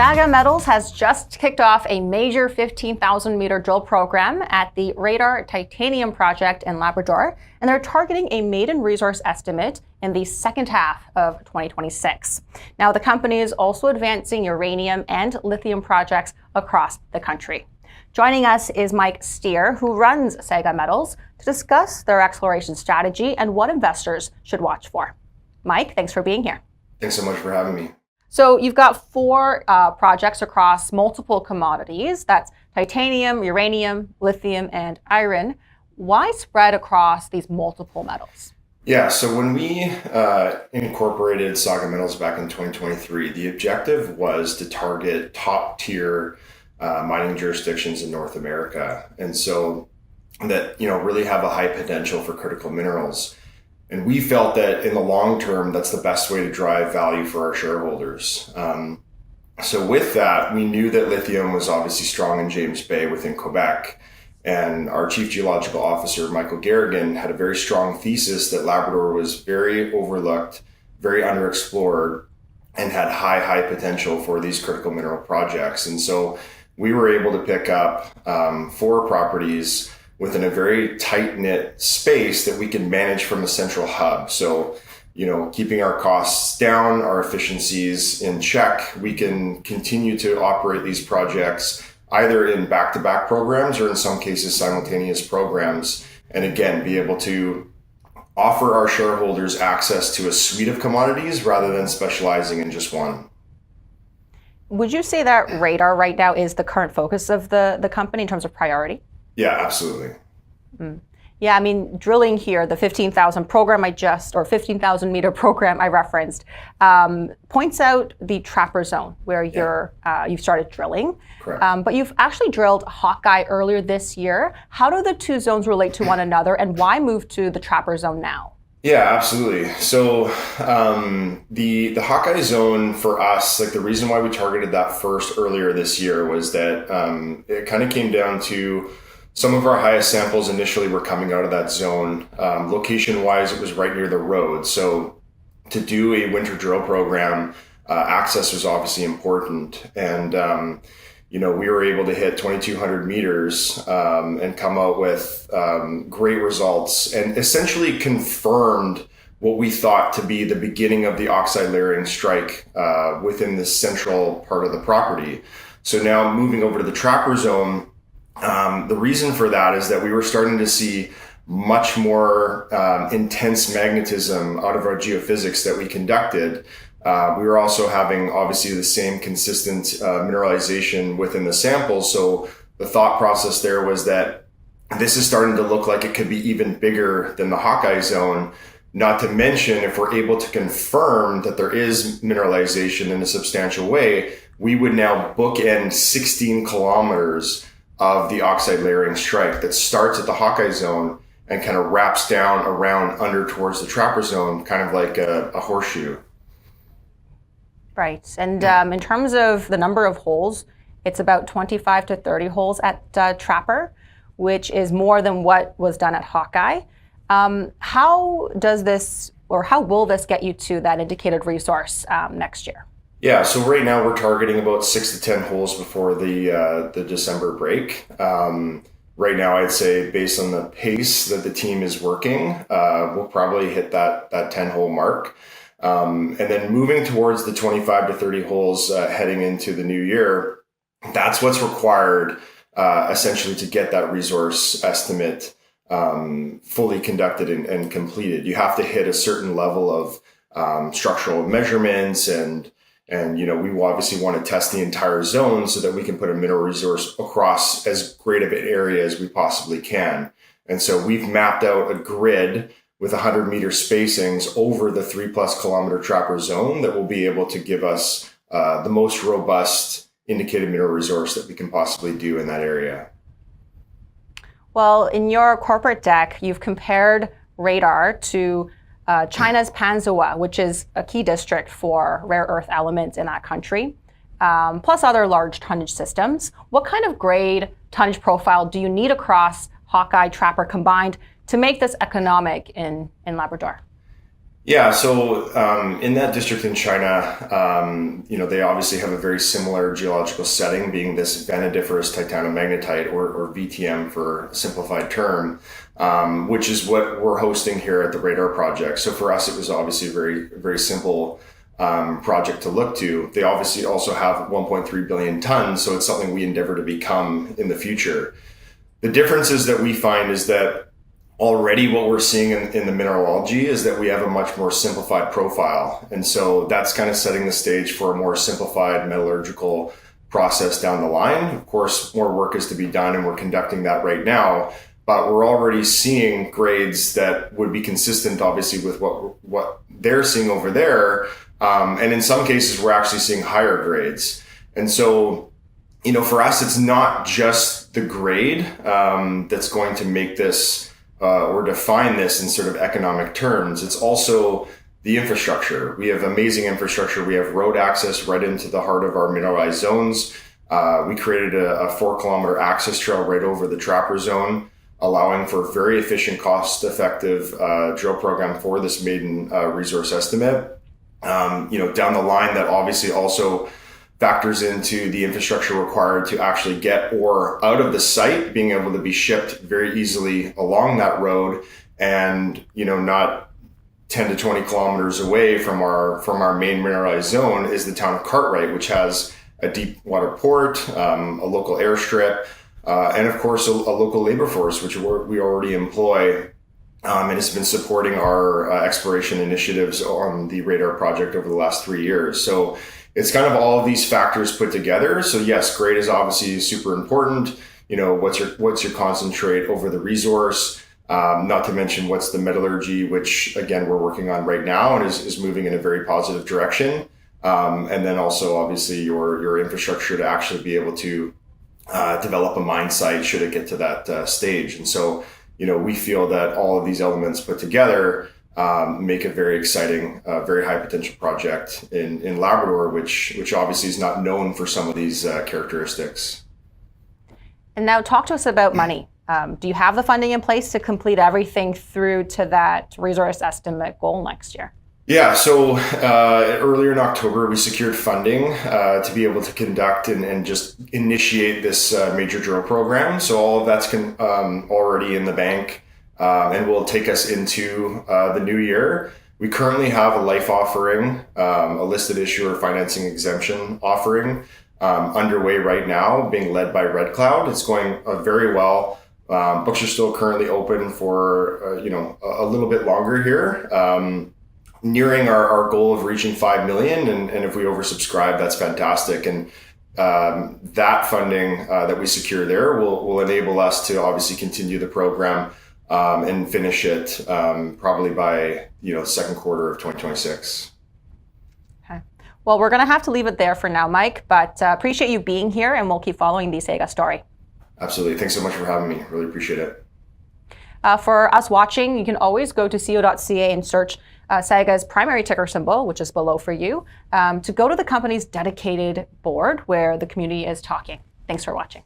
Saga Metals has just kicked off a major 15,000 meter drill program at the Radar Titanium project in Labrador, and they're targeting a maiden resource estimate in the second half of 2026. Now, the company is also advancing uranium and lithium projects across the country. Joining us is Mike Steer, who runs Saga Metals, to discuss their exploration strategy and what investors should watch for. Mike, thanks for being here. Thanks so much for having me. So you've got four projects across multiple commodities. That's titanium, uranium, lithium, and iron. Why spread across these multiple metals? Yeah, so when we incorporated Saga Metals back in 2023, the objective was to target top-tier mining jurisdictions in North America, and so that really have a high potential for critical minerals. And we felt that in the long term, that's the best way to drive value for our shareholders. So with that, we knew that lithium was obviously strong in James Bay within Quebec. And our Chief Geological Officer, Michael Garrigan, had a very strong thesis that Labrador was very overlooked, very underexplored, and had high potential for these critical mineral projects. And so we were able to pick up 4 properties within a very tight-knit space that we can manage from a central hub. So, keeping our costs down, our efficiencies in check, we can continue to operate these projects either in back-to-back programs or in some cases simultaneous programs. And again, be able to offer our shareholders access to a suite of commodities rather than specializing in just one. Would you say that Radar right now is the current focus of the company in terms of priority? Yeah, absolutely. Yeah, I mean, drilling here, the 15,000 program 15,000 meter program I referenced, points out the Trapper Zone where you've started drilling. Correct. But you've actually drilled Hawkeye earlier this year. How do the two zones relate to one another, and why move to the Trapper Zone now? Yeah, absolutely. So the Hawkeye Zone for us, the reason why we targeted that first earlier this year was that it kind of came down to some of our highest samples initially were coming out of that zone. Location-wise, it was right near the road. So to do a winter drill program, access was obviously important. And, we were able to hit 2,200 meters and come out with great results and essentially confirmed what we thought to be the beginning of the oxide layering strike within the central part of the property. So now moving over to the Trapper Zone, the reason for that is that we were starting to see much more intense magnetism out of our geophysics that we conducted. We were also having obviously the same consistent mineralization within the samples. So the thought process there was that this is starting to look like it could be even bigger than the Hawkeye Zone. Not to mention, if we're able to confirm that there is mineralization in a substantial way, we would now bookend 16 kilometers of the oxide layering strike that starts at the Hawkeye Zone and kind of wraps down around under towards the Trapper Zone, kind of like a horseshoe. Right. And in terms of the number of holes, it's about 25 to 30 holes at Trapper, which is more than what was done at Hawkeye. How will this get you to that indicated resource next year? Yeah, so right now we're targeting about 6 to 10 holes before the December break. Right now, I'd say based on the pace that the team is working, we'll probably hit that 10-hole mark. And then moving towards the 25 to 30 holes heading into the new year, that's what's required essentially to get that resource estimate fully conducted and completed. You have to hit a certain level of structural measurements and we will obviously want to test the entire zone so that we can put a mineral resource across as great of an area as we possibly can. And so we've mapped out a grid with 100-meter spacings over the 3+ kilometer Trapper Zone that will be able to give us the most robust indicated mineral resource that we can possibly do in that area. Well, in your corporate deck, you've compared Radar to China's Panzhihua, which is a key district for rare earth elements in that country, plus other large tonnage systems. What kind of grade tonnage profile do you need across Hawkeye, Trapper combined to make this economic in Labrador? Yeah, so in that district in China, they obviously have a very similar geological setting, being this vanadiferous titanomagnetite, or VTM for a simplified term, which is what we're hosting here at the Radar Project. So for us, it was obviously a very, very simple project to look to. They obviously also have 1.3 billion tons, so it's something we endeavor to become in the future. The differences that we find is that already what we're seeing in the mineralogy is that we have a much more simplified profile. And so that's kind of setting the stage for a more simplified metallurgical process down the line. Of course, more work is to be done, and we're conducting that right now. But we're already seeing grades that would be consistent, obviously, with what they're seeing over there. And in some cases, we're actually seeing higher grades. And so, for us, it's not just the grade that's going to make this or define this in sort of economic terms. It's also the infrastructure. We have amazing infrastructure. We have road access right into the heart of our mineralized zones. We created a 4-kilometer access trail right over the trapper zone, allowing for very efficient, cost-effective drill program for this maiden resource estimate. Down the line, that obviously also factors into the infrastructure required to actually get ore out of the site, being able to be shipped very easily along that road, and not 10 to 20 kilometers away from our main mineralized zone is the town of Cartwright, which has a deep water port, a local airstrip, and of course a local labor force, which we already employ, and has been supporting our exploration initiatives on the Radar Project over the last 3 years. So it's kind of all of these factors put together. So yes, grade is obviously super important. What's your concentrate over the resource? Not to mention what's the metallurgy, which again we're working on right now and is moving in a very positive direction. And then also obviously your infrastructure to actually be able to develop a mine site should it get to that stage. And so we feel that all of these elements put together make a very exciting, very high potential project in Labrador, which obviously is not known for some of these characteristics. And now talk to us about money. Do you have the funding in place to complete everything through to that resource estimate goal next year? Yeah, so earlier in October, we secured funding to be able to conduct and just initiate this major drill program. So all of that's already in the bank. And will take us into the new year. We currently have a life offering, a listed issuer financing exemption offering underway right now, being led by Red Cloud. It's going very well. Books are still currently open for a little bit longer here, nearing our goal of reaching 5 million. And if we oversubscribe, that's fantastic. And that funding that we secure there will enable us to obviously continue the program and finish it probably by second quarter of 2026. Okay. Well, we're going to have to leave it there for now, Mike, but appreciate you being here, and we'll keep following the Saga story. Absolutely. Thanks so much for having me. Really appreciate it. For us watching, you can always go to co.ca and search Saga's primary ticker symbol, which is below for you, to go to the company's dedicated board where the community is talking. Thanks for watching.